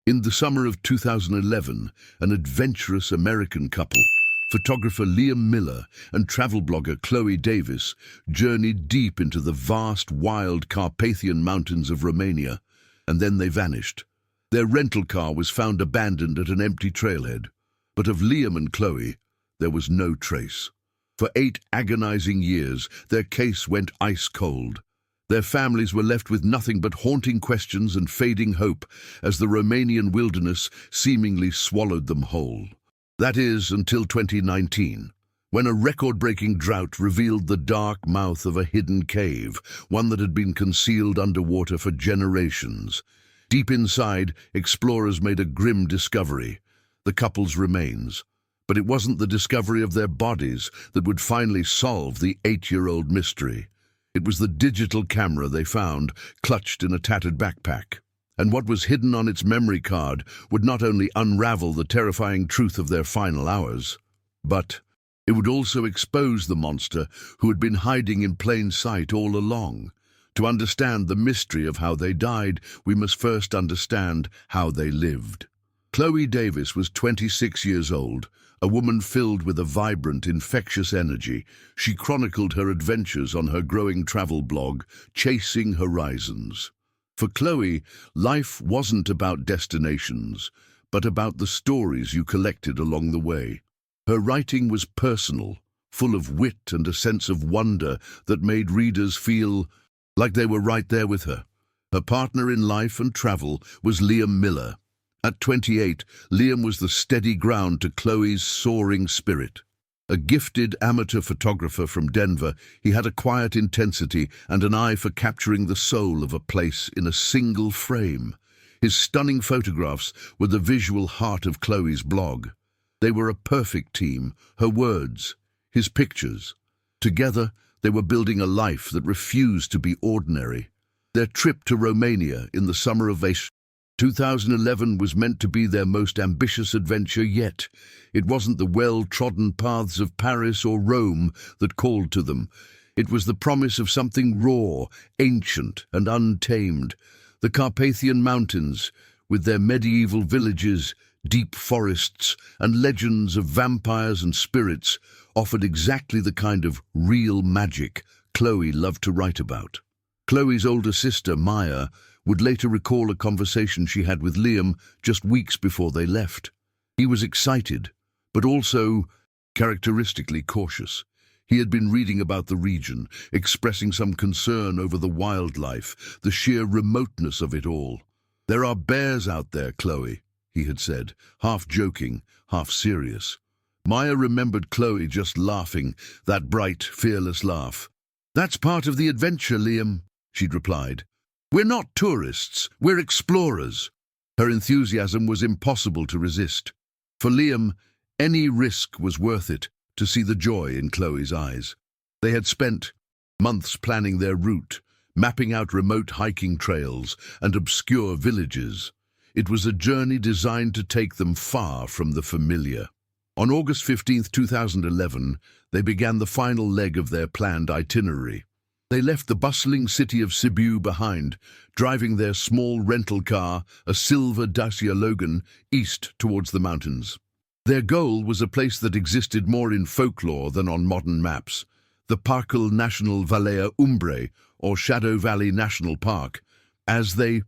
In the summer of 2011, an adventurous American couple, photographer Liam Miller and travel blogger Chloe Davis, journeyed deep into the vast, wild Carpathian Mountains of Romania, and then they vanished. Their rental car was found abandoned at an empty trailhead, but of Liam and Chloe, there was no trace. For 8 agonizing years, their case went ice cold. Their families were left with nothing but haunting questions and fading hope as the Romanian wilderness seemingly swallowed them whole. That is, until 2019, when a record-breaking drought revealed the dark mouth of a hidden cave, one that had been concealed underwater for generations. Deep inside, explorers made a grim discovery: the couple's remains. But it wasn't the discovery of their bodies that would finally solve the 8-year-old mystery. It was the digital camera they found, clutched in a tattered backpack. And what was hidden on its memory card would not only unravel the terrifying truth of their final hours, but it would also expose the monster who had been hiding in plain sight all along. To understand the mystery of how they died, we must first understand how they lived. Chloe Davis was 26 years old, a woman filled with a vibrant, infectious energy. She chronicled her adventures on her growing travel blog, Chasing Horizons. For Chloe, life wasn't about destinations, but about the stories you collected along the way. Her writing was personal, full of wit and a sense of wonder that made readers feel like they were right there with her. Her partner in life and travel was Liam Miller. At 28, Liam was the steady ground to Chloe's soaring spirit. A gifted amateur photographer from Denver, he had a quiet intensity and an eye for capturing the soul of a place in a single frame. His stunning photographs were the visual heart of Chloe's blog. They were a perfect team, her words, his pictures. Together, they were building a life that refused to be ordinary. Their trip to Romania in the summer of 2011 was meant to be their most ambitious adventure yet. It wasn't the well-trodden paths of Paris or Rome that called to them. It was the promise of something raw, ancient, and untamed. The Carpathian Mountains, with their medieval villages, deep forests, and legends of vampires and spirits, offered exactly the kind of real magic Chloe loved to write about. Chloe's older sister, Maya, would later recall a conversation she had with Liam just weeks before they left. He was excited, but also characteristically cautious. He had been reading about the region, expressing some concern over the wildlife, the sheer remoteness of it all. "There are bears out there, Chloe," he had said, half joking, half serious. Maya remembered Chloe just laughing, that bright, fearless laugh. "That's part of the adventure, Liam," she'd replied. "We're not tourists, we're explorers." Her enthusiasm was impossible to resist. For Liam, any risk was worth it to see the joy in Chloe's eyes. They had spent months planning their route, mapping out remote hiking trails and obscure villages. It was a journey designed to take them far from the familiar. On August 15, 2011, they began the final leg of their planned itinerary. They left the bustling city of Sibiu behind, driving their small rental car, a silver Dacia Logan, east towards the mountains. Their goal was a place that existed more in folklore than on modern maps, the Parcul National Valea Umbre, or Shadow Valley National Park. As they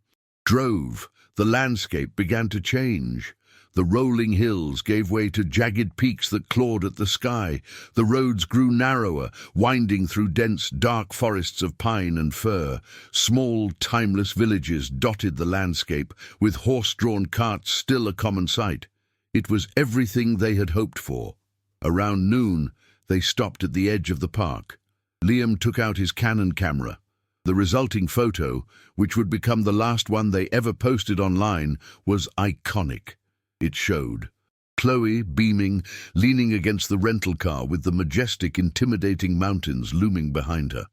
drove, the landscape began to change. The rolling hills gave way to jagged peaks that clawed at the sky. The roads grew narrower, winding through dense, dark forests of pine and fir. Small, timeless villages dotted the landscape, with horse-drawn carts still a common sight. It was everything they had hoped for. Around noon, they stopped at the edge of the park. Liam took out his Canon camera. The resulting photo, which would become the last one they ever posted online, was iconic. It showed Chloe, beaming, leaning against the rental car with the majestic, intimidating mountains looming behind her.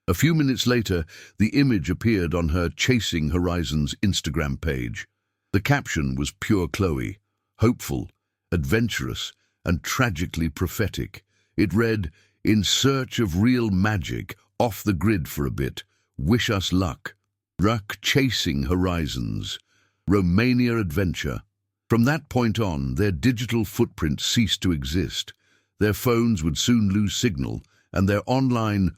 A few minutes later, the image appeared on her Chasing Horizons Instagram page. The caption was pure Chloe, hopeful, adventurous, and tragically prophetic. It read, "In search of real magic, off the grid for a bit. Wish us luck. Chasing Horizons." Romania adventure. From that point on, their digital footprint ceased to exist. Their phones would soon lose signal, and their online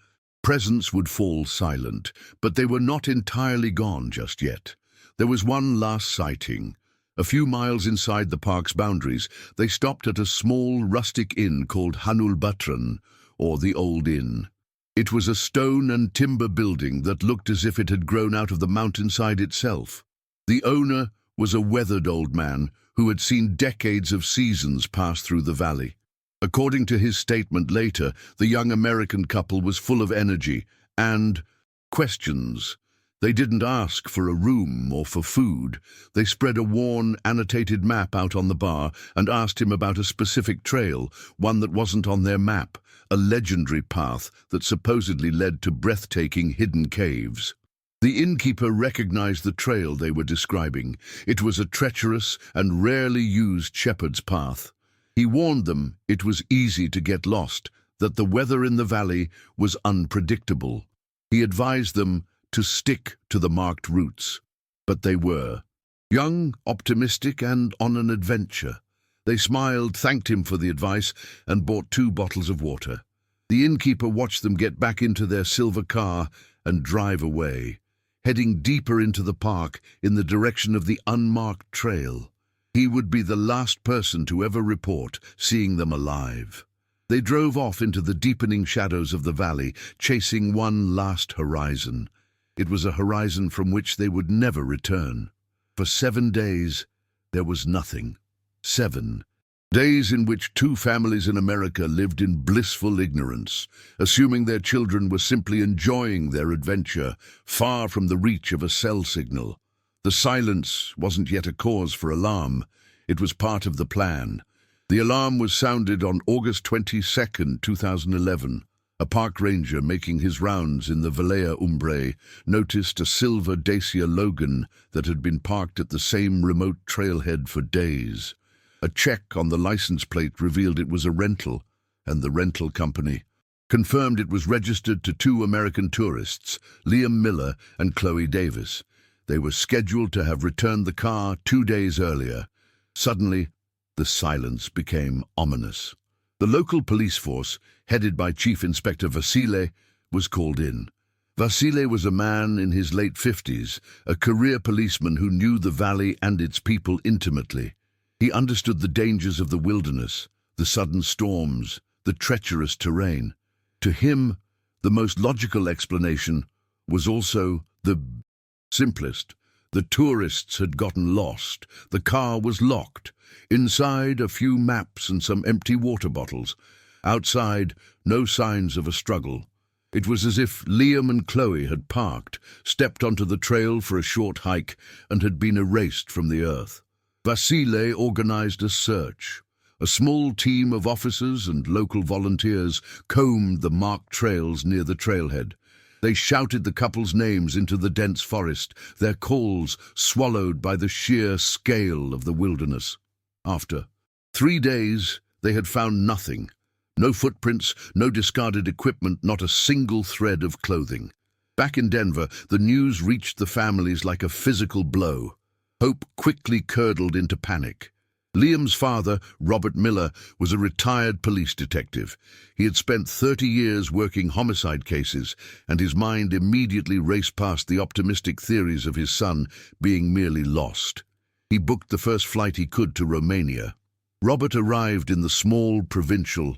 presence would fall silent. But they were not entirely gone just yet. There was one last sighting. A few miles inside the park's boundaries, they stopped at a small rustic inn called Hanul Batran, or the Old Inn. It was a stone and timber building that looked as if it had grown out of the mountainside itself. The owner was a weathered old man who had seen decades of seasons pass through the valley. According to his statement later, the young American couple was full of energy and questions. They didn't ask for a room or for food. They spread a worn, annotated map out on the bar and asked him about a specific trail, one that wasn't on their map, a legendary path that supposedly led to breathtaking hidden caves. The innkeeper recognized the trail they were describing. It was a treacherous and rarely used shepherd's path. He warned them it was easy to get lost, that the weather in the valley was unpredictable. He advised them to stick to the marked routes. But they were young, optimistic, and on an adventure. They smiled, thanked him for the advice, and bought 2 bottles of water. The innkeeper watched them get back into their silver car and drive away, heading deeper into the park in the direction of the unmarked trail. He would be the last person to ever report seeing them alive. They drove off into the deepening shadows of the valley, chasing one last horizon. It was a horizon from which they would never return. For 7 days, there was nothing. 7 days in which 2 families in America lived in blissful ignorance, assuming their children were simply enjoying their adventure, far from the reach of a cell signal. The silence wasn't yet a cause for alarm. It was part of the plan. The alarm was sounded on August 22, 2011. A park ranger making his rounds in the Valea Umbre noticed a silver Dacia Logan that had been parked at the same remote trailhead for days. A check on the license plate revealed it was a rental, and the rental company confirmed it was registered to 2 American tourists, Liam Miller and Chloe Davis. They were scheduled to have returned the car 2 days earlier. Suddenly, the silence became ominous. The local police force, headed by Chief Inspector Vasile, was called in. Vasile was a man in his late 50s, a career policeman who knew the valley and its people intimately. He understood the dangers of the wilderness, the sudden storms, the treacherous terrain. To him, the most logical explanation was also the simplest. The tourists had gotten lost. The car was locked. Inside, a few maps and some empty water bottles. Outside, no signs of a struggle. It was as if Liam and Chloe had parked, stepped onto the trail for a short hike, and had been erased from the earth. Vasile organized a search. A small team of officers and local volunteers combed the marked trails near the trailhead. They shouted the couple's names into the dense forest, their calls swallowed by the sheer scale of the wilderness. After 3 days, they had found nothing. No footprints, no discarded equipment, not a single thread of clothing. Back in Denver, the news reached the families like a physical blow. Hope quickly curdled into panic. Liam's father, Robert Miller, was a retired police detective. He had spent 30 years working homicide cases, and his mind immediately raced past the optimistic theories of his son being merely lost. He booked the first flight he could to Romania. Robert arrived in the small provincial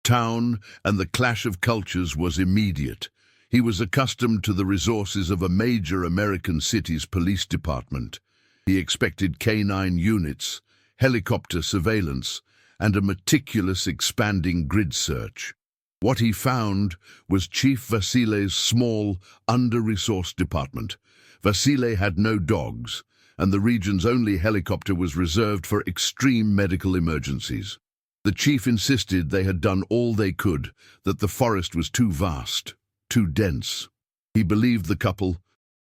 town, and the clash of cultures was immediate. He was accustomed to the resources of a major American city's police department. He expected canine units, helicopter surveillance, and a meticulous expanding grid search. What he found was Chief Vasile's small, under-resourced department. Vasile had no dogs, and the region's only helicopter was reserved for extreme medical emergencies. The chief insisted they had done all they could, that the forest was too vast, too dense. He believed the couple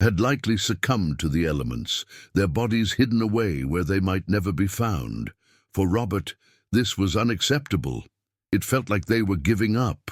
had likely succumbed to the elements, their bodies hidden away where they might never be found. For Robert, this was unacceptable. It felt like they were giving up.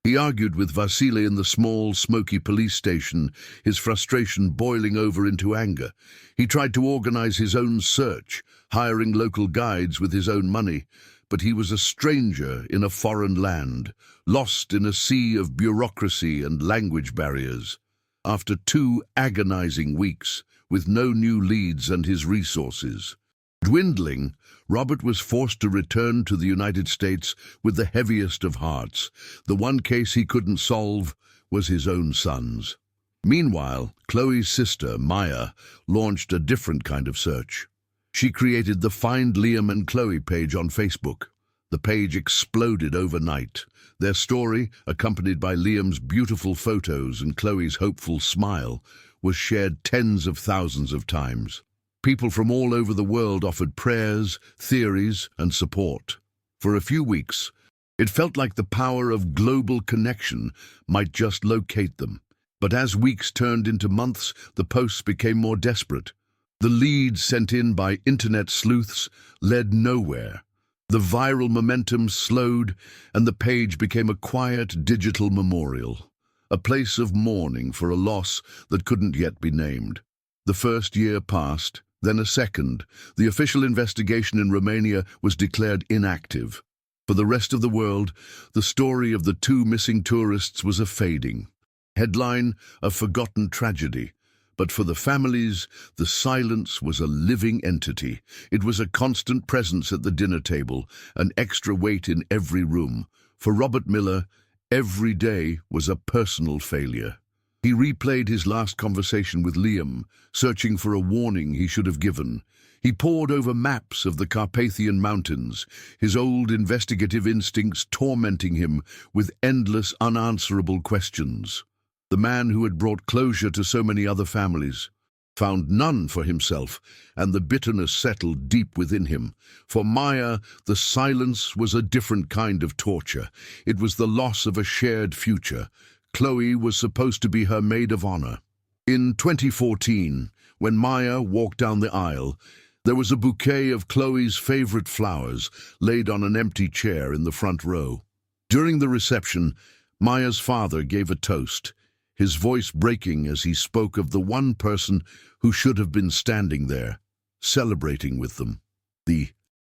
He argued with Vasily in the small, smoky police station, his frustration boiling over into anger. He tried to organize his own search, hiring local guides with his own money, but he was a stranger in a foreign land, lost in a sea of bureaucracy and language barriers. After 2 agonizing weeks, with no new leads and his resources dwindling, Robert was forced to return to the United States with the heaviest of hearts. The one case he couldn't solve was his own son's. Meanwhile, Chloe's sister, Maya, launched a different kind of search. She created the Find Liam and Chloe page on Facebook. The page exploded overnight. Their story, accompanied by Liam's beautiful photos and Chloe's hopeful smile, was shared tens of thousands of times. People from all over the world offered prayers, theories, and support. For a few weeks, it felt like the power of global connection might just locate them. But as weeks turned into months, the posts became more desperate. The leads sent in by internet sleuths led nowhere. The viral momentum slowed, and the page became a quiet digital memorial, a place of mourning for a loss that couldn't yet be named. The first year passed, then a second. The official investigation in Romania was declared inactive. For the rest of the world, the story of the 2 missing tourists was a fading headline, a forgotten tragedy. But for the families, the silence was a living entity. It was a constant presence at the dinner table, an extra weight in every room. For Robert Miller, every day was a personal failure. He replayed his last conversation with Liam, searching for a warning he should have given. He pored over maps of the Carpathian Mountains, his old investigative instincts tormenting him with endless unanswerable questions. The man who had brought closure to so many other families found none for himself, and the bitterness settled deep within him. For Maya, the silence was a different kind of torture. It was the loss of a shared future. Chloe was supposed to be her maid of honor. In 2014, when Maya walked down the aisle, there was a bouquet of Chloe's favorite flowers laid on an empty chair in the front row. During the reception, Maya's father gave a toast, his voice breaking as he spoke of the one person who should have been standing there, celebrating with them. The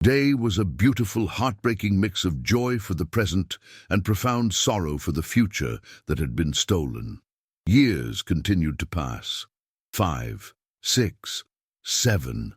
day was a beautiful, heartbreaking mix of joy for the present and profound sorrow for the future that had been stolen. Years continued to pass. 5, 6, 7.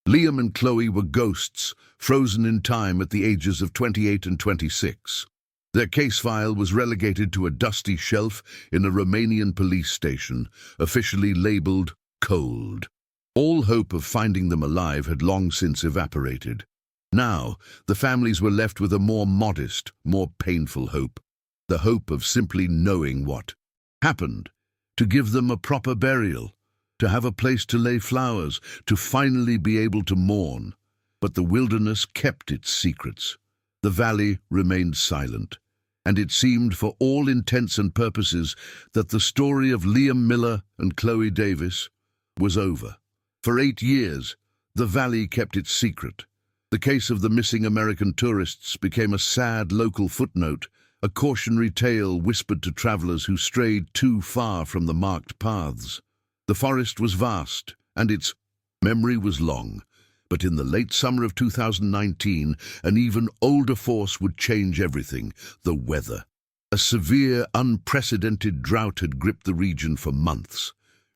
Liam and Chloe were ghosts, frozen in time at the ages of 28 and 26. Their case file was relegated to a dusty shelf in a Romanian police station, officially labeled cold. All hope of finding them alive had long since evaporated. Now, the families were left with a more modest, more painful hope. The hope of simply knowing what happened, to give them a proper burial, to have a place to lay flowers, to finally be able to mourn. But the wilderness kept its secrets. The valley remained silent, and it seemed for all intents and purposes that the story of Liam Miller and Chloe Davis was over. For 8 years, the valley kept its secret. The case of the missing American tourists became a sad local footnote, a cautionary tale whispered to travelers who strayed too far from the marked paths. The forest was vast, and its memory was long. But in the late summer of 2019, an even older force would change everything: the weather. A severe, unprecedented drought had gripped the region for months.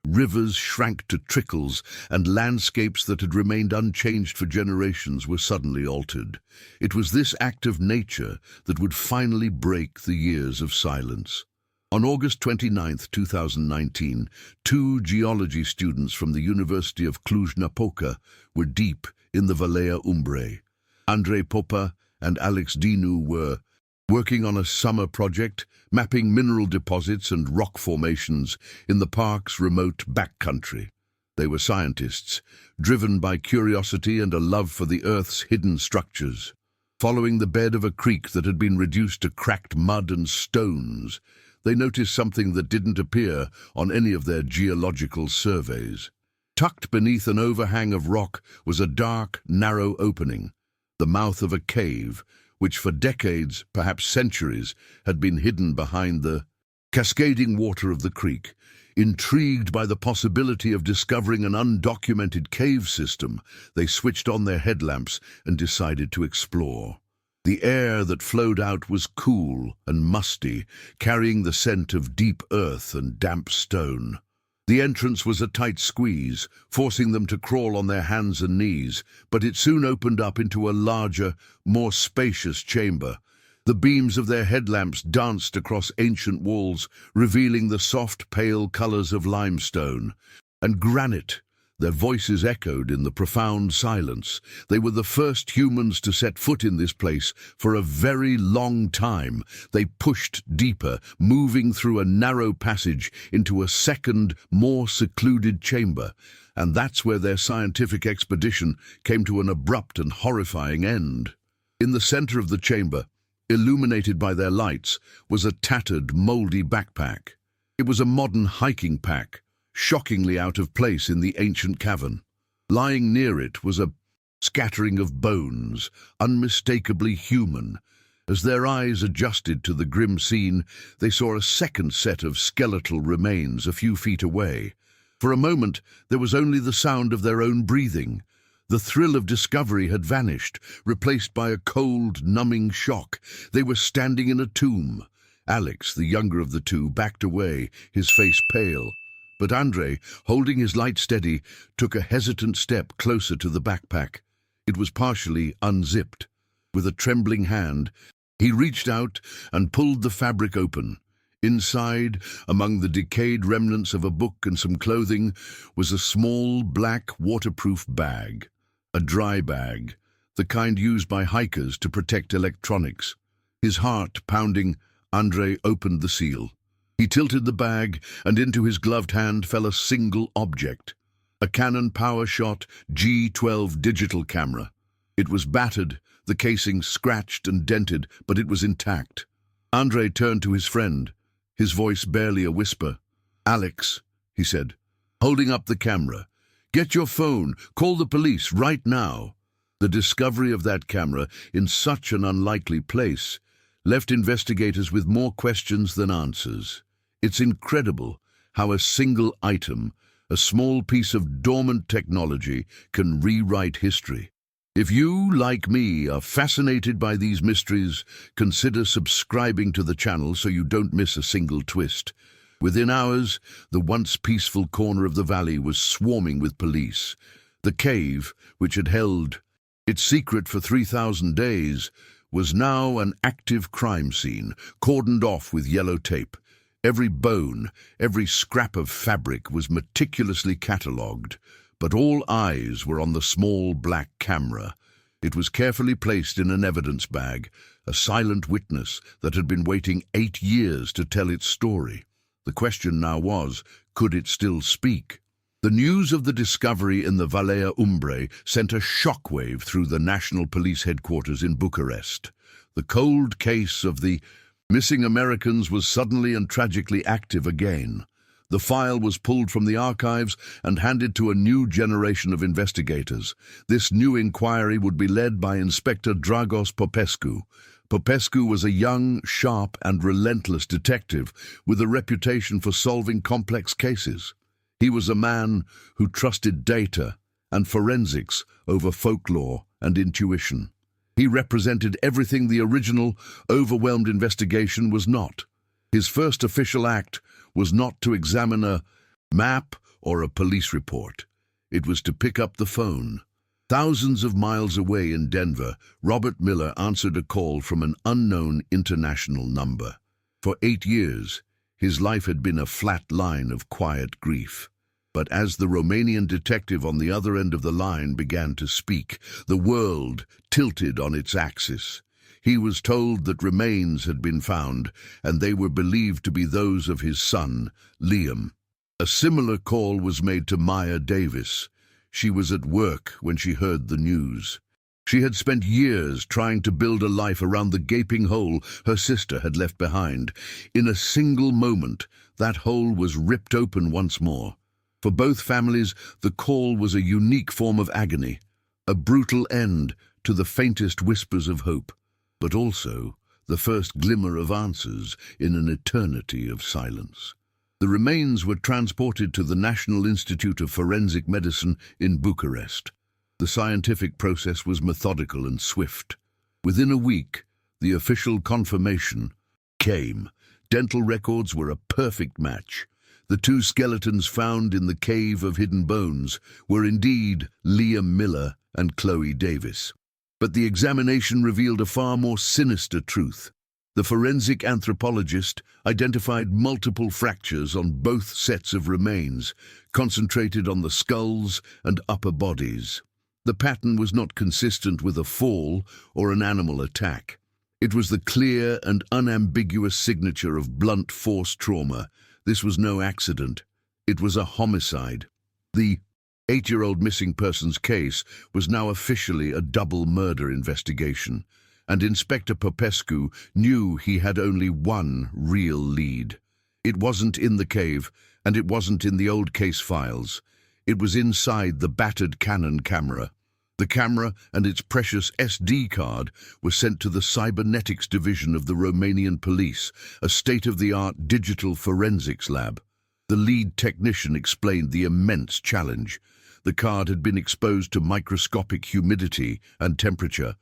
Rivers shrank to trickles, and landscapes that had remained unchanged for generations were suddenly altered. It was this act of nature that would finally break the years of silence. On August 29, 2019, 2 geology students from the University of Cluj-Napoca were deep in the Valea Umbrei. Andrei Popa and Alex Dinu were working on a summer project, mapping mineral deposits and rock formations in the park's remote backcountry. They were scientists, driven by curiosity and a love for the Earth's hidden structures. Following the bed of a creek that had been reduced to cracked mud and stones, they noticed something that didn't appear on any of their geological surveys. Tucked beneath an overhang of rock was a dark, narrow opening, the mouth of a cave, which for decades, perhaps centuries, had been hidden behind the cascading water of the creek. Intrigued by the possibility of discovering an undocumented cave system, they switched on their headlamps and decided to explore. The air that flowed out was cool and musty, carrying the scent of deep earth and damp stone. The entrance was a tight squeeze, forcing them to crawl on their hands and knees, but it soon opened up into a larger, more spacious chamber. The beams of their headlamps danced across ancient walls, revealing the soft, pale colors of limestone and granite. Their voices echoed in the profound silence. They were the first humans to set foot in this place for a very long time. They pushed deeper, moving through a narrow passage into a second, more secluded chamber. And that's where their scientific expedition came to an abrupt and horrifying end. In the center of the chamber, illuminated by their lights, was a tattered, moldy backpack. It was a modern hiking pack, shockingly out of place in the ancient cavern. Lying near it was a scattering of bones, unmistakably human. As their eyes adjusted to the grim scene, they saw a second set of skeletal remains a few feet away. For a moment, there was only the sound of their own breathing. The thrill of discovery had vanished, replaced by a cold, numbing shock. They were standing in a tomb. Alex, the younger of the two, backed away, his face pale. But Andre, holding his light steady, took a hesitant step closer to the backpack. It was partially unzipped. With a trembling hand, he reached out and pulled the fabric open. Inside, among the decayed remnants of a book and some clothing, was a small, black, waterproof bag. A dry bag, the kind used by hikers to protect electronics. His heart pounding, Andre opened the seal. He tilted the bag, and into his gloved hand fell a single object. A Canon PowerShot G12 digital camera. It was battered, the casing scratched and dented, but it was intact. Andre turned to his friend, his voice barely a whisper. "Alex," he said, holding up the camera. "Get your phone, call the police right now." The discovery of that camera in such an unlikely place left investigators with more questions than answers. It's incredible how a single item, a small piece of dormant technology, can rewrite history. If you, like me, are fascinated by these mysteries, consider subscribing to the channel so you don't miss a single twist. Within hours, the once peaceful corner of the valley was swarming with police. The cave, which had held its secret for 3,000 days, was now an active crime scene, cordoned off with yellow tape. Every bone, every scrap of fabric was meticulously catalogued, but all eyes were on the small black camera. It was carefully placed in an evidence bag, a silent witness that had been waiting 8 years to tell its story. The question now was, could it still speak? The news of the discovery in the Valea Umbre sent a shockwave through the National Police headquarters in Bucharest. The cold case of the missing Americans was suddenly and tragically active again. The file was pulled from the archives and handed to a new generation of investigators. This new inquiry would be led by Inspector Dragos Popescu. Popescu was a young, sharp, and relentless detective with a reputation for solving complex cases. He was a man who trusted data and forensics over folklore and intuition. He represented everything the original, overwhelmed investigation was not. His first official act was not to examine a map or a police report. It was to pick up the phone. Thousands of miles away in Denver, Robert Miller answered a call from an unknown international number. For 8 years, his life had been a flat line of quiet grief. But as the Romanian detective on the other end of the line began to speak, the world tilted on its axis. He was told that remains had been found, and they were believed to be those of his son, Liam. A similar call was made to Maya Davis. She was at work when she heard the news. She had spent years trying to build a life around the gaping hole her sister had left behind. In a single moment, that hole was ripped open once more. For both families, the call was a unique form of agony, a brutal end to the faintest whispers of hope. but also the first glimmer of answers in an eternity of silence. The remains were transported to the National Institute of Forensic Medicine in Bucharest. The scientific process was methodical and swift. Within a week, the official confirmation came. Dental records were a perfect match. The two skeletons found in the Cave of Hidden Bones were indeed Liam Miller and Chloe Davis. But the examination revealed a far more sinister truth. The forensic anthropologist identified multiple fractures on both sets of remains, concentrated on the skulls and upper bodies. The pattern was not consistent with a fall or an animal attack. It was the clear and unambiguous signature of blunt force trauma. This was no accident. It was a homicide. The 8-year-old missing persons case was now officially a double murder investigation, and Inspector Popescu knew he had only one real lead. It wasn't in the cave, and it wasn't in the old case files. It was inside the battered Canon camera. The camera and its precious SD card were sent to the Cybernetics Division of the Romanian police, a state-of-the-art digital forensics lab. The lead technician explained the immense challenge. The card had been exposed to microscopic humidity and temperature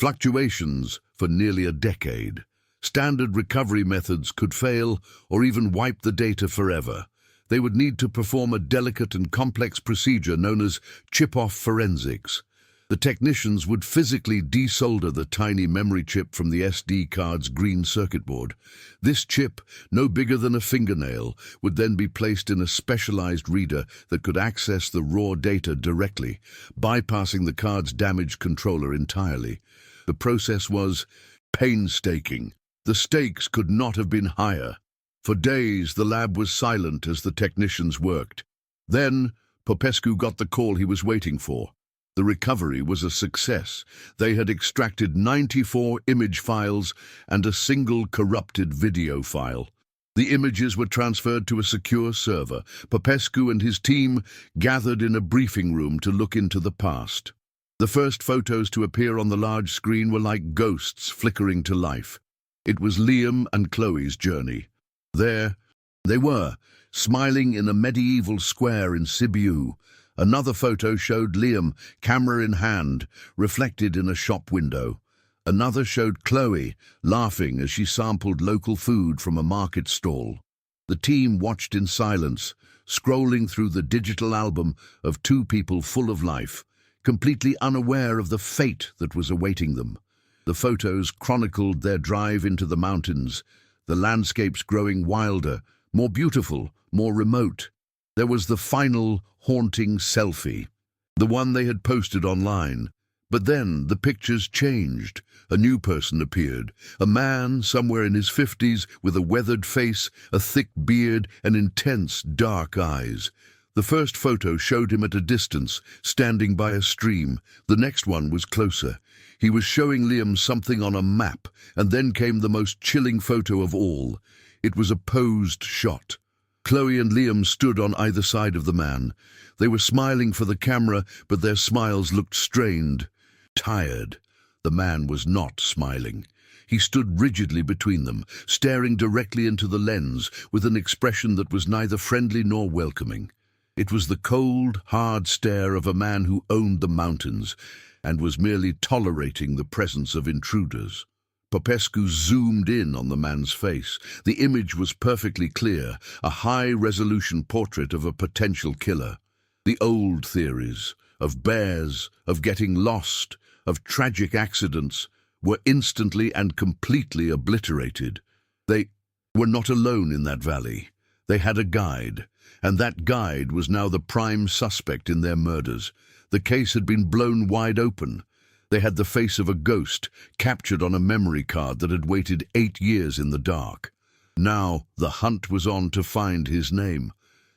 fluctuations for nearly a decade. Standard recovery methods could fail or even wipe the data forever. They would need to perform a delicate and complex procedure known as chip-off forensics. The technicians would physically desolder the tiny memory chip from the SD card's green circuit board. This chip, no bigger than a fingernail, would then be placed in a specialized reader that could access the raw data directly, bypassing the card's damaged controller entirely. The process was painstaking. The stakes could not have been higher. For days, the lab was silent as the technicians worked. Then, Popescu got the call he was waiting for. The recovery was a success. They had extracted 94 image files and a single corrupted video file. The images were transferred to a secure server. Popescu and his team gathered in a briefing room to look into the past. The first photos to appear on the large screen were like ghosts flickering to life. It was Liam and Chloe's journey. There they were, smiling in a medieval square in Sibiu. Another photo showed Liam, camera in hand, reflected in a shop window. Another showed Chloe, laughing as she sampled local food from a market stall. The team watched in silence, scrolling through the digital album of two people full of life, completely unaware of the fate that was awaiting them. The photos chronicled their drive into the mountains, the landscapes growing wilder, more beautiful, more remote. There was the final haunting selfie, the one they had posted online. But then the pictures changed. A new person appeared, a man somewhere in his 50s with a weathered face, a thick beard, and intense dark eyes. The first photo showed him at a distance, standing by a stream. The next one was closer. He was showing Liam something on a map, and then came the most chilling photo of all. It was a posed shot. Chloe and Liam stood on either side of the man. They were smiling for the camera, but their smiles looked strained, tired. The man was not smiling. He stood rigidly between them, staring directly into the lens with an expression that was neither friendly nor welcoming. It was the cold, hard stare of a man who owned the mountains and was merely tolerating the presence of intruders. Popescu zoomed in on the man's face. The image was perfectly clear, a high-resolution portrait of a potential killer. The old theories of bears, of getting lost, of tragic accidents were instantly and completely obliterated. They were not alone in that valley. They had a guide, and that guide was now the prime suspect in their murders. The case had been blown wide open. They had the face of a ghost, captured on a memory card that had waited 8 years in the dark. Now the hunt was on to find his name.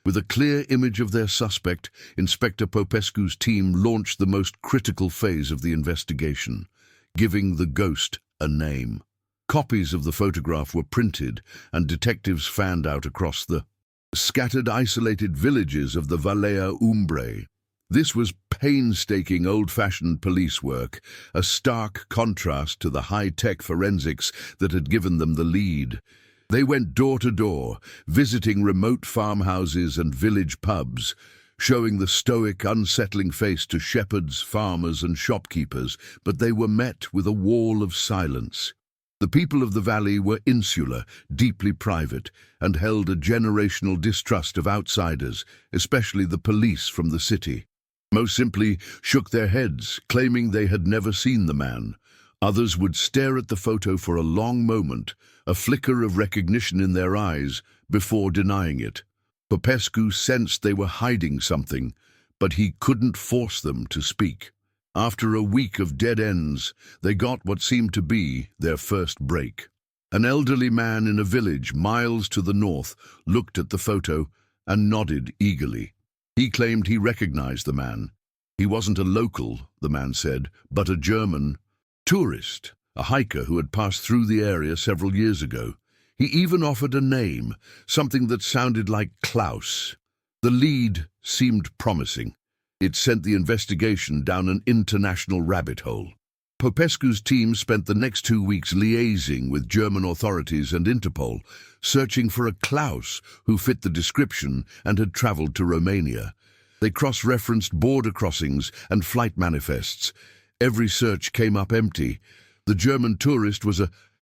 With a clear image of their suspect, Inspector Popescu's team launched the most critical phase of the investigation, giving the ghost a name. Copies of the photograph were printed, and detectives fanned out across the scattered, isolated villages of the Valea Umbre. This was painstaking old-fashioned police work, a stark contrast to the high-tech forensics that had given them the lead. They went door to door, visiting remote farmhouses and village pubs, showing the stoic, unsettling face to shepherds, farmers, and shopkeepers, but they were met with a wall of silence. The people of the valley were insular, deeply private, and held a generational distrust of outsiders, especially the police from the city. Most simply shook their heads, claiming they had never seen the man. Others would stare at the photo for a long moment, a flicker of recognition in their eyes, before denying it. Popescu sensed they were hiding something, but he couldn't force them to speak. After a week of dead ends, they got what seemed to be their first break. An elderly man in a village miles to the north looked at the photo and nodded eagerly. He claimed he recognized the man. He wasn't a local, the man said, but a German tourist, a hiker who had passed through the area several years ago. He even offered a name, something that sounded like Klaus. The lead seemed promising. It sent the investigation down an international rabbit hole. Popescu's team spent the next 2 weeks liaising with German authorities and Interpol, searching for a Klaus who fit the description and had traveled to Romania. They cross-referenced border crossings and flight manifests. Every search came up empty. The German tourist was a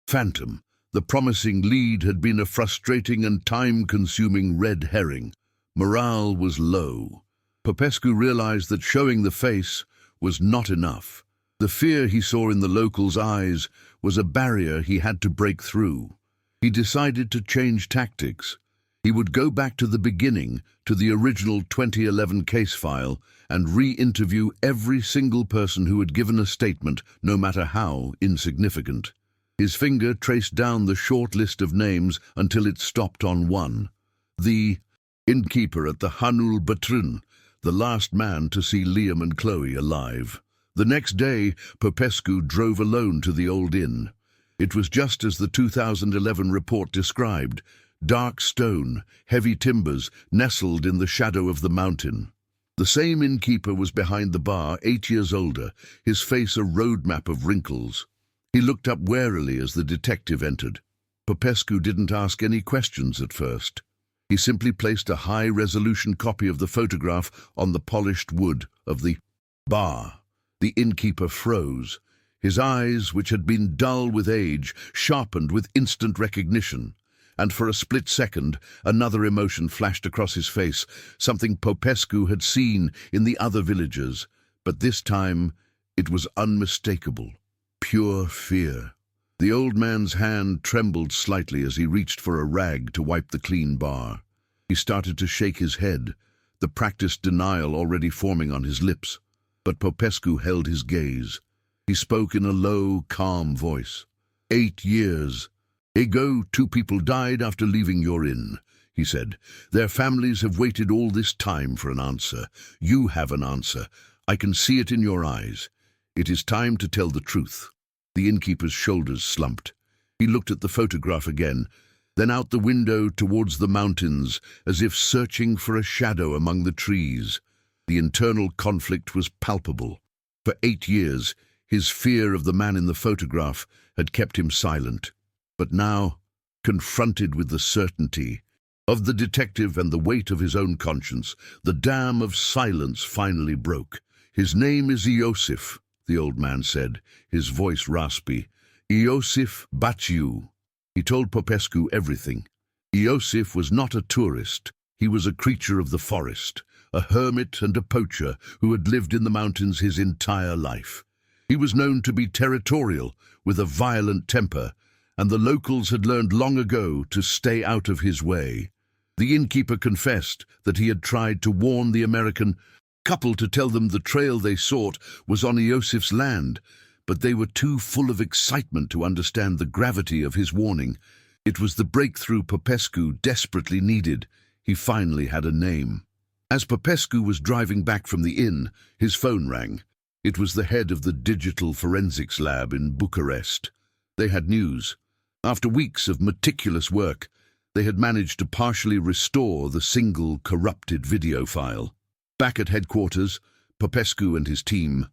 phantom. The promising lead had been a frustrating and time-consuming red herring. Morale was low. Popescu realized that showing the face was not enough. The fear he saw in the locals' eyes was a barrier he had to break through. He decided to change tactics. He would go back to the beginning, to the original 2011 case file, and re-interview every single person who had given a statement, no matter how insignificant. His finger traced down the short list of names until it stopped on one. The innkeeper at the Hanul Batrun, the last man to see Liam and Chloe alive. The next day, Popescu drove alone to the old inn. It was just as the 2011 report described: dark stone, heavy timbers, nestled in the shadow of the mountain. The same innkeeper was behind the bar, 8 years older, his face a roadmap of wrinkles. He looked up warily as the detective entered. Popescu didn't ask any questions at first. He simply placed a high-resolution copy of the photograph on the polished wood of the bar. The innkeeper froze. His eyes, which had been dull with age, sharpened with instant recognition. And for a split second, another emotion flashed across his face, something Popescu had seen in the other villagers. But this time, it was unmistakable. Pure fear. The old man's hand trembled slightly as he reached for a rag to wipe the clean bar. He started to shake his head, the practiced denial already forming on his lips. But Popescu held his gaze. He spoke in a low, calm voice. 8 years. Ago, 2 people died after leaving your inn, he said. Their families have waited all this time for an answer. You have an answer. I can see it in your eyes. It is time to tell the truth. The innkeeper's shoulders slumped. He looked at the photograph again, then out the window towards the mountains, as if searching for a shadow among the trees. The internal conflict was palpable. For 8 years, his fear of the man in the photograph had kept him silent. But now, confronted with the certainty of the detective and the weight of his own conscience, the dam of silence finally broke. His name is Iosif, the old man said, his voice raspy. Iosif Baciu. He told Popescu everything. Iosif was not a tourist. He was a creature of the forest, a hermit and a poacher who had lived in the mountains his entire life. He was known to be territorial, with a violent temper, and the locals had learned long ago to stay out of his way. The innkeeper confessed that he had tried to warn the American couple to tell them the trail they sought was on Iosif's land, but they were too full of excitement to understand the gravity of his warning. It was the breakthrough Popescu desperately needed. He finally had a name. As Popescu was driving back from the inn, his phone rang. It was the head of the digital forensics lab in Bucharest. They had news. After weeks of meticulous work, they had managed to partially restore the single corrupted video file. Back at headquarters, Popescu and his team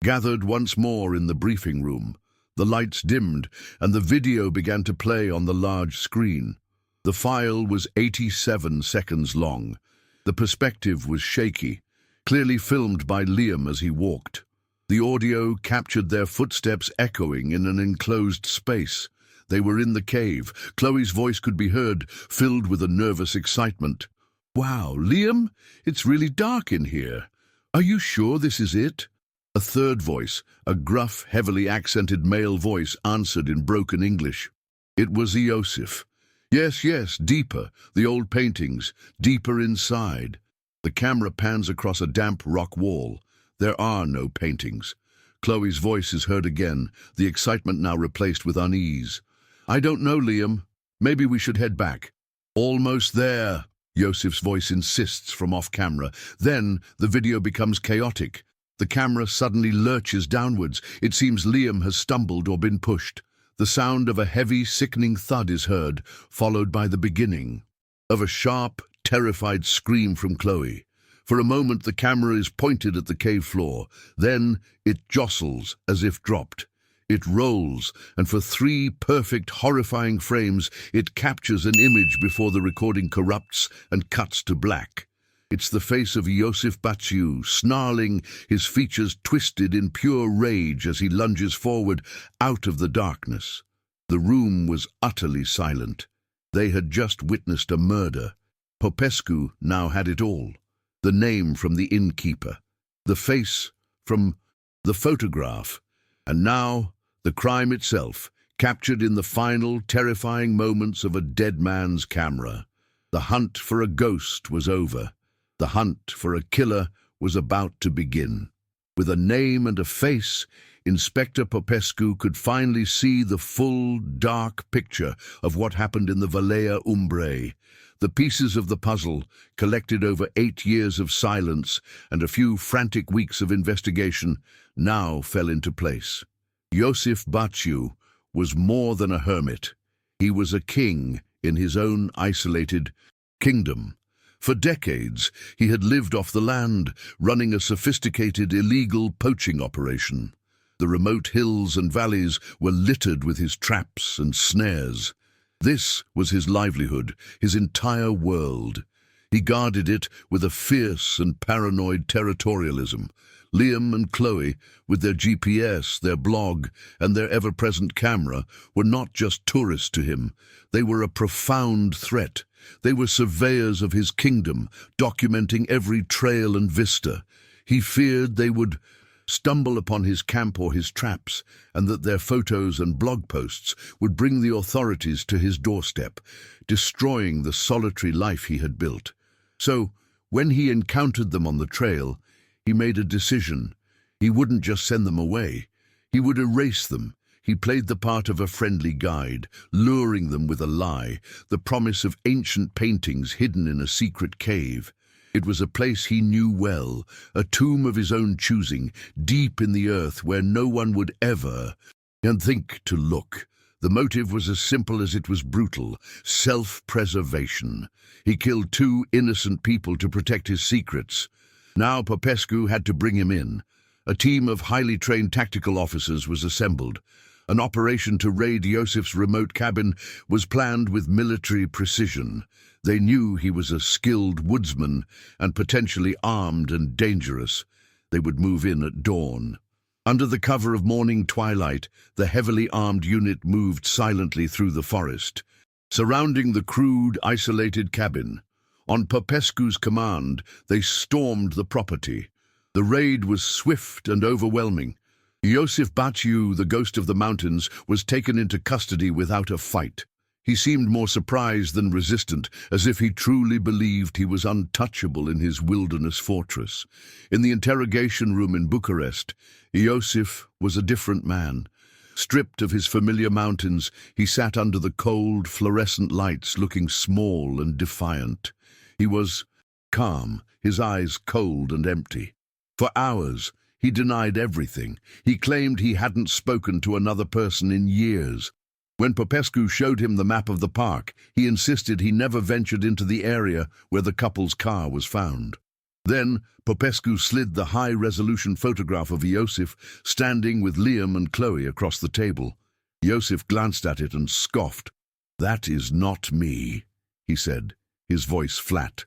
gathered once more in the briefing room. The lights dimmed, and the video began to play on the large screen. The file was 87 seconds long. The perspective was shaky, clearly filmed by Liam as he walked. The audio captured their footsteps echoing in an enclosed space. They were in the cave. Chloe's voice could be heard, filled with a nervous excitement. "Wow, Liam, it's really dark in here. Are you sure this is it?" A third voice, a gruff, heavily accented male voice, answered in broken English. It was Iosif. "Yes, yes, deeper, the old paintings, deeper inside." The camera pans across a damp rock wall. There are no paintings. Chloe's voice is heard again, the excitement now replaced with unease. "I don't know, Liam. Maybe we should head back." "Almost there," Yosif's voice insists from off-camera. Then the video becomes chaotic. The camera suddenly lurches downwards. It seems Liam has stumbled or been pushed. The sound of a heavy, sickening thud is heard, followed by the beginning of a sharp, terrified scream from Chloe. For a moment the camera is pointed at the cave floor. Then it jostles as if dropped. It rolls, and for 3 perfect, horrifying frames, it captures an image before the recording corrupts and cuts to black. It's the face of Iosif Baciu, snarling, his features twisted in pure rage as he lunges forward out of the darkness. The room was utterly silent. They had just witnessed a murder. Popescu now had it all. The name from the innkeeper, the face from the photograph, and now the crime itself, captured in the final, terrifying moments of a dead man's camera. The hunt for a ghost was over. The hunt for a killer was about to begin. With a name and a face, Inspector Popescu could finally see the full, dark picture of what happened in the Valea Umbrae. The pieces of the puzzle, collected over 8 years of silence and a few frantic weeks of investigation, now fell into place. Iosif Baciu was more than a hermit. He was a king in his own isolated kingdom. For decades, he had lived off the land, running a sophisticated illegal poaching operation. The remote hills and valleys were littered with his traps and snares. This was his livelihood, his entire world. He guarded it with a fierce and paranoid territorialism. Liam and Chloe, with their GPS, their blog, and their ever-present camera, were not just tourists to him. They were a profound threat. They were surveyors of his kingdom, documenting every trail and vista. He feared they would stumble upon his camp or his traps, and that their photos and blog posts would bring the authorities to his doorstep, destroying the solitary life he had built. So, when he encountered them on the trail, he made a decision. He wouldn't just send them away. He would erase them. He played the part of a friendly guide, luring them with a lie, the promise of ancient paintings hidden in a secret cave. It was a place he knew well, a tomb of his own choosing, deep in the earth where no one would ever think to look. The motive was as simple as it was brutal: self-preservation. He killed 2 innocent people to protect his secrets. Now Popescu had to bring him in. A team of highly trained tactical officers was assembled. An operation to raid Iosif's remote cabin was planned with military precision. They knew he was a skilled woodsman and potentially armed and dangerous. They would move in at dawn. Under the cover of morning twilight, the heavily armed unit moved silently through the forest, surrounding the crude, isolated cabin. On Popescu's command, they stormed the property. The raid was swift and overwhelming. Iosif Baciu, the ghost of the mountains, was taken into custody without a fight. He seemed more surprised than resistant, as if he truly believed he was untouchable in his wilderness fortress. In the interrogation room in Bucharest, Iosif was a different man. Stripped of his familiar mountains, he sat under the cold, fluorescent lights, looking small and defiant. He was calm, his eyes cold and empty. For hours, he denied everything. He claimed he hadn't spoken to another person in years. When Popescu showed him the map of the park, he insisted he never ventured into the area where the couple's car was found. Then Popescu slid the high-resolution photograph of Iosif standing with Liam and Chloe across the table. Iosif glanced at it and scoffed. "That is not me," he said, his voice flat.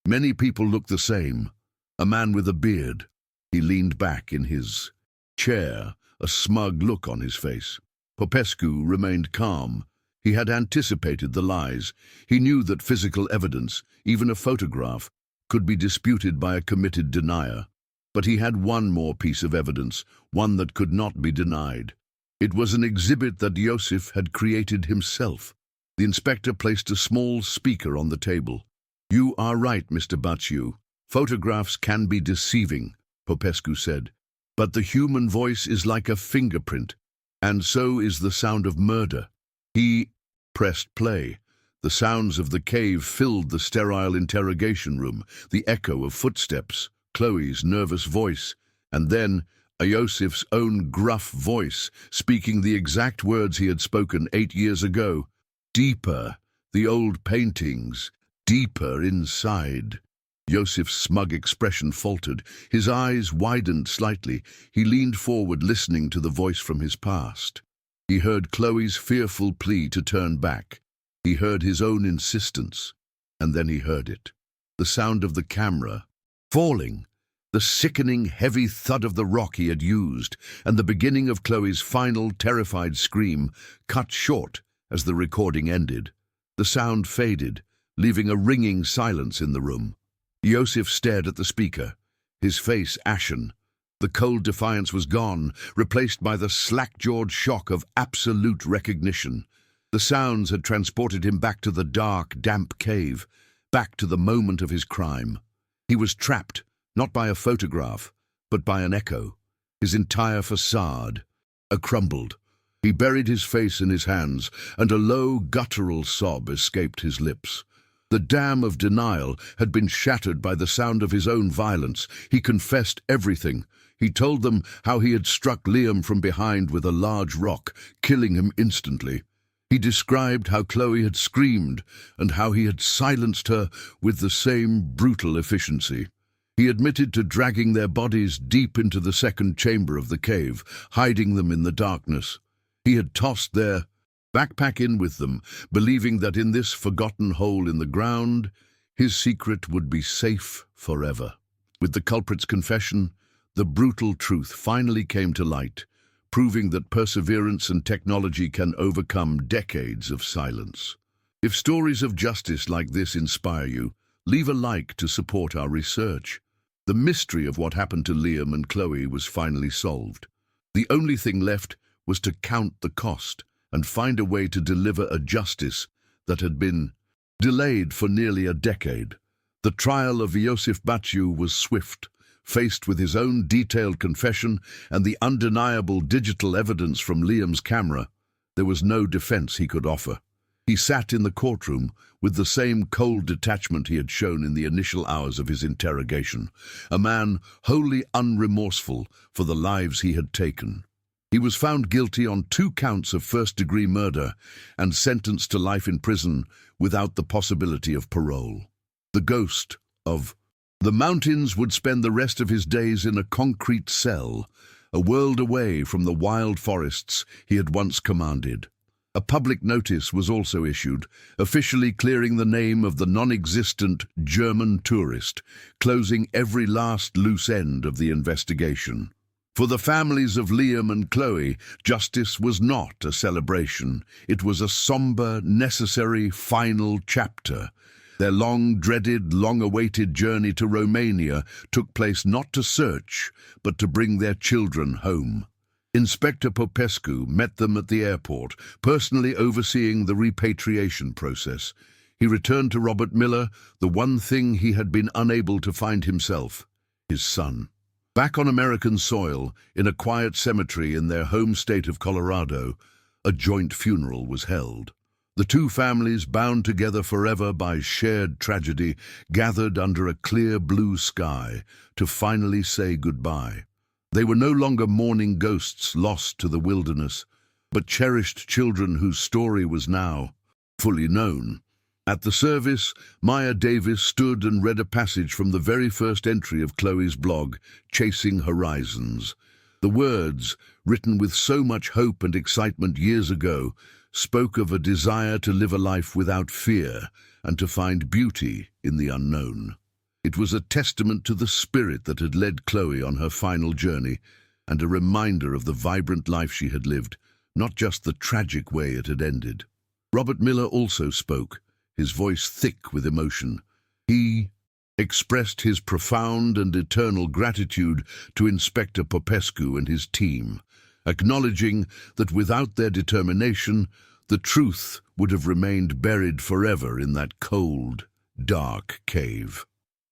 "Many people look the same. A man with a beard." He leaned back in his chair, a smug look on his face. Popescu remained calm. He had anticipated the lies. He knew that physical evidence, even a photograph, could be disputed by a committed denier. But he had one more piece of evidence, one that could not be denied. It was an exhibit that Iosif had created himself. The inspector placed a small speaker on the table. "You are right, Mr. Baciu. Photographs can be deceiving," Popescu said. "But the human voice is like a fingerprint, and so is the sound of murder." He pressed play. The sounds of the cave filled the sterile interrogation room, the echo of footsteps, Chloe's nervous voice, and then Iosif's own gruff voice, speaking the exact words he had spoken 8 years ago. "Deeper, the old paintings, deeper inside." Iosif's smug expression faltered. His eyes widened slightly. He leaned forward, listening to the voice from his past. He heard Chloe's fearful plea to turn back. He heard his own insistence, and then he heard it. The sound of the camera falling, the sickening, heavy thud of the rock he had used, and the beginning of Chloe's final, terrified scream, cut short as the recording ended. The sound faded, leaving a ringing silence in the room. Iosif stared at the speaker, his face ashen. The cold defiance was gone, replaced by the slack-jawed shock of absolute recognition. The sounds had transported him back to the dark, damp cave, back to the moment of his crime. He was trapped, not by a photograph, but by an echo. His entire facade crumbled. He buried his face in his hands, and a low, guttural sob escaped his lips. The dam of denial had been shattered by the sound of his own violence. He confessed everything. He told them how he had struck Liam from behind with a large rock, killing him instantly. He described how Chloe had screamed and how he had silenced her with the same brutal efficiency. He admitted to dragging their bodies deep into the second chamber of the cave, hiding them in the darkness. He had tossed their backpack in with them, believing that in this forgotten hole in the ground, his secret would be safe forever. With the culprit's confession, the brutal truth finally came to light, proving that perseverance and technology can overcome decades of silence. If stories of justice like this inspire you, leave a like to support our research. The mystery of what happened to Liam and Chloe was finally solved. The only thing left was to count the cost and find a way to deliver a justice that had been delayed for nearly a decade. The trial of Iosif Baciu was swift. Faced with his own detailed confession and the undeniable digital evidence from Liam's camera, there was no defense he could offer. He sat in the courtroom with the same cold detachment he had shown in the initial hours of his interrogation, a man wholly unremorseful for the lives he had taken. He was found guilty on 2 counts of first-degree murder and sentenced to life in prison without the possibility of parole. The ghost of the mountains would spend the rest of his days in a concrete cell, a world away from the wild forests he had once commanded. A public notice was also issued, officially clearing the name of the non-existent German tourist, closing every last loose end of the investigation. For the families of Liam and Chloe, justice was not a celebration. It was a somber, necessary, final chapter. Their long-dreaded, long-awaited journey to Romania took place not to search, but to bring their children home. Inspector Popescu met them at the airport, personally overseeing the repatriation process. He returned to Robert Miller the one thing he had been unable to find himself: his son. Back on American soil, in a quiet cemetery in their home state of Colorado, a joint funeral was held. The 2 families, bound together forever by shared tragedy, gathered under a clear blue sky to finally say goodbye. They were no longer mourning ghosts lost to the wilderness, but cherished children whose story was now fully known. At the service, Maya Davis stood and read a passage from the very first entry of Chloe's blog, Chasing Horizons. The words, written with so much hope and excitement years ago, spoke of a desire to live a life without fear and to find beauty in the unknown. It was a testament to the spirit that had led Chloe on her final journey, and a reminder of the vibrant life she had lived, not just the tragic way it had ended. Robert Miller also spoke, his voice thick with emotion. He expressed his profound and eternal gratitude to Inspector Popescu and his team, acknowledging that without their determination, the truth would have remained buried forever in that cold, dark cave.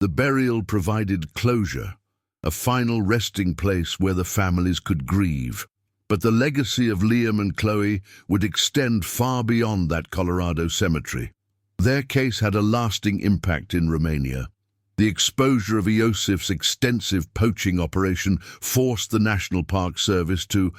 The burial provided closure, a final resting place where the families could grieve. But the legacy of Liam and Chloe would extend far beyond that Colorado cemetery. Their case had a lasting impact in Romania. The exposure of Iosif's extensive poaching operation forced the National Park Service to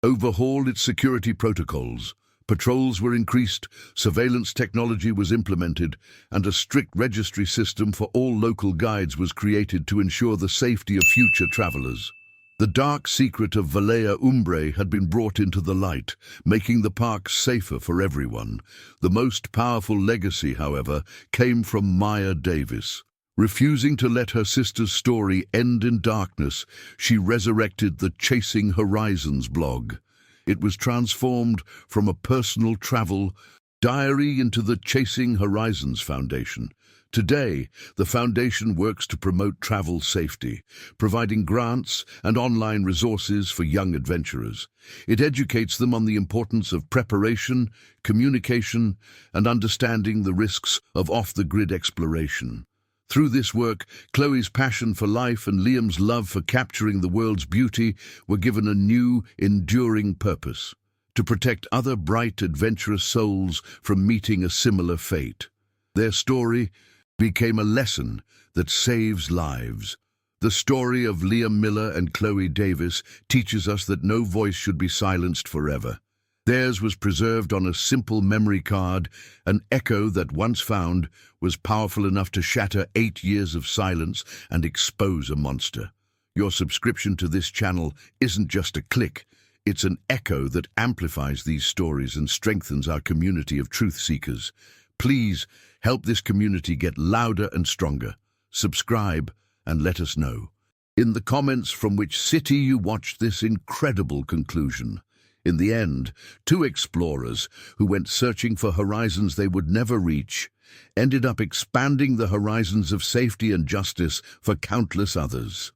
overhaul its security protocols. Patrols were increased, surveillance technology was implemented, and a strict registry system for all local guides was created to ensure the safety of future travelers. The dark secret of Valea Umbrae had been brought into the light, making the park safer for everyone. The most powerful legacy, however, came from Maya Davis. Refusing to let her sister's story end in darkness, she resurrected the Chasing Horizons blog. It was transformed from a personal travel diary into the Chasing Horizons Foundation. Today, the foundation works to promote travel safety, providing grants and online resources for young adventurers. It educates them on the importance of preparation, communication, and understanding the risks of off-the-grid exploration. Through this work, Chloe's passion for life and Liam's love for capturing the world's beauty were given a new, enduring purpose: to protect other bright, adventurous souls from meeting a similar fate. Their story became a lesson that saves lives. The story of Liam Miller and Chloe Davis teaches us that no voice should be silenced forever. Theirs was preserved on a simple memory card, an echo that, once found, was powerful enough to shatter 8 years of silence and expose a monster. Your subscription to this channel isn't just a click, it's an echo that amplifies these stories and strengthens our community of truth seekers. Please help this community get louder and stronger. Subscribe and let us know in the comments from which city you watched this incredible conclusion. In the end, 2 explorers who went searching for horizons they would never reach ended up expanding the horizons of safety and justice for countless others.